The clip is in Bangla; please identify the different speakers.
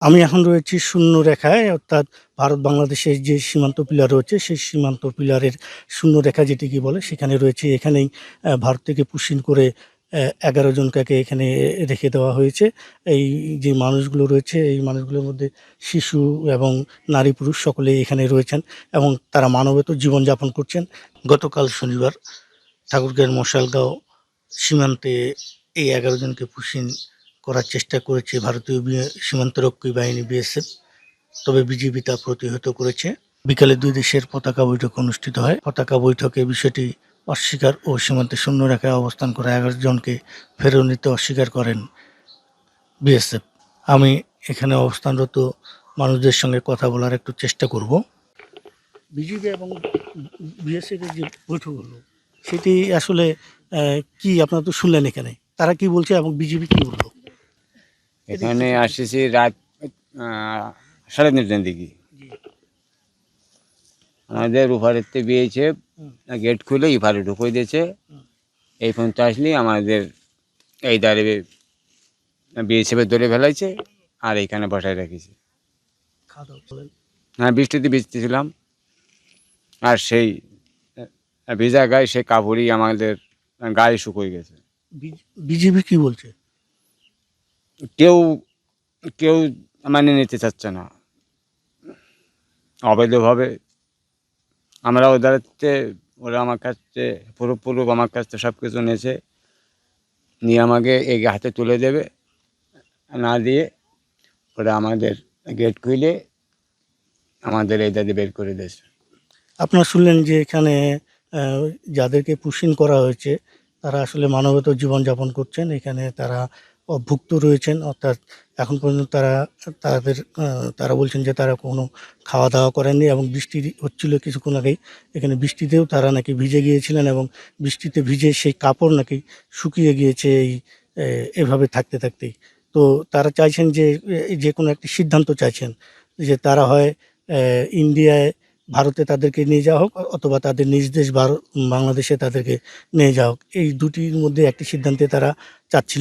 Speaker 1: আমি এখন রয়েছি শূন্য রেখায়, অর্থাৎ ভারত বাংলাদেশের যে সীমান্ত পিলার রয়েছে সেই সীমান্ত পিলারের শূন্য রেখা যেটিকে বলে সেখানে রয়েছে। এখানেই ভারত থেকে পুশিন করে 11 জনকে এখানে রেখে দেওয়া হয়েছে। এই যে মানুষগুলো রয়েছে এই মানুষগুলোর মধ্যে শিশু এবং নারী পুরুষ সকলেই এখানে রয়েছেন এবং তারা মানবেতর জীবনযাপন করছেন। গতকাল শনিবার ঠাকুরগাঁওয়ের মশালগাঁও সীমান্তে এই 11 জনকে পুশিন করার চেষ্টা করেছে ভারতীয় সীমান্তরক্ষী বাহিনী বিএসএফ, তবে বিজিবি তা প্রতিহত করেছে। বিকালে দুই দেশের পতাকা বৈঠক অনুষ্ঠিত হয়। পতাকা বৈঠকে বিষয়টি অস্বীকার ও সীমান্তে শূন্য রেখায় অবস্থান করা 11 জনকে ফেরত নিতে অস্বীকার করেন বিএসএফ। আমি এখানে অবস্থানরত মানুষদের সঙ্গে কথা বলার একটু চেষ্টা করব। বিজিবি এবং বিএসএফ এর যে বৈঠক হলো সেটি আসলে কি আপনারা তো শুনলেন, এখানে তারা কি বলছে এবং বিজিবি কি বললো?
Speaker 2: এখানে আসেছি রাত 3:30টার দিকে। আমাদের উপারেতে বিয়েছে, গেট খুলে ইপারে ঢুকিয়ে দিয়েছে। এই পর্যন্ত আসলেই আমাদের এই দাঁড়ে বিএসএফের ধরে ফেলাইছে আর এইখানে বসায় রেখেছে। হ্যাঁ, বৃষ্টিতে ভিজতেছিলাম আর সেই ভিজা গায়ে সেই কাপড়ই আমাদের গায়ে শুকিয়ে গেছে।
Speaker 1: বিজিবি কি বলছে?
Speaker 2: কেউ কেউ মানে নিতে চাচ্ছে না। অবৈধভাবে আমরা ওদেরতে, ওরা আমার কাছে পুরো আমার কাছ থেকে সব কিছু নিয়েছে, নিয়ে আমাকে এই হাতে তুলে দেবে, না দিয়ে ওরা আমাদের গেট খুলে আমাদের এই দাদি বের করে দিয়েছে।
Speaker 1: আপনারা শুনলেন যে এখানে যাদেরকে পুশিন করা হয়েছে তারা আসলে মানবেতর জীবনযাপন করছেন। এখানে তারা অভুক্ত রয়েছেন, অর্থাৎ এখন পর্যন্ত তারা বলছেন যে তারা কোনো খাওয়া দাওয়া করেননি এবং বৃষ্টি হচ্ছিল কিছুক্ষণ আগেই। এখানে বৃষ্টিতেও তারা নাকি ভিজে গিয়েছিলেন এবং বৃষ্টিতে ভিজে সেই কাপড় নাকি শুকিয়ে গিয়েছে এভাবে থাকতে থাকতেই। তো তারা চাইছেন যে কোনো একটি সিদ্ধান্ত চাইছেন, যে তারা হয় ইন্ডিয়ায় ভারতে তাদেরকে নিয়ে যাওয়া হোক অথবা তাদের নিজ দেশ বাংলাদেশে তাদেরকে নিয়ে যাওয়া হোক। এই দুটির মধ্যে একটি সিদ্ধান্তে তারা চাচ্ছিলেন।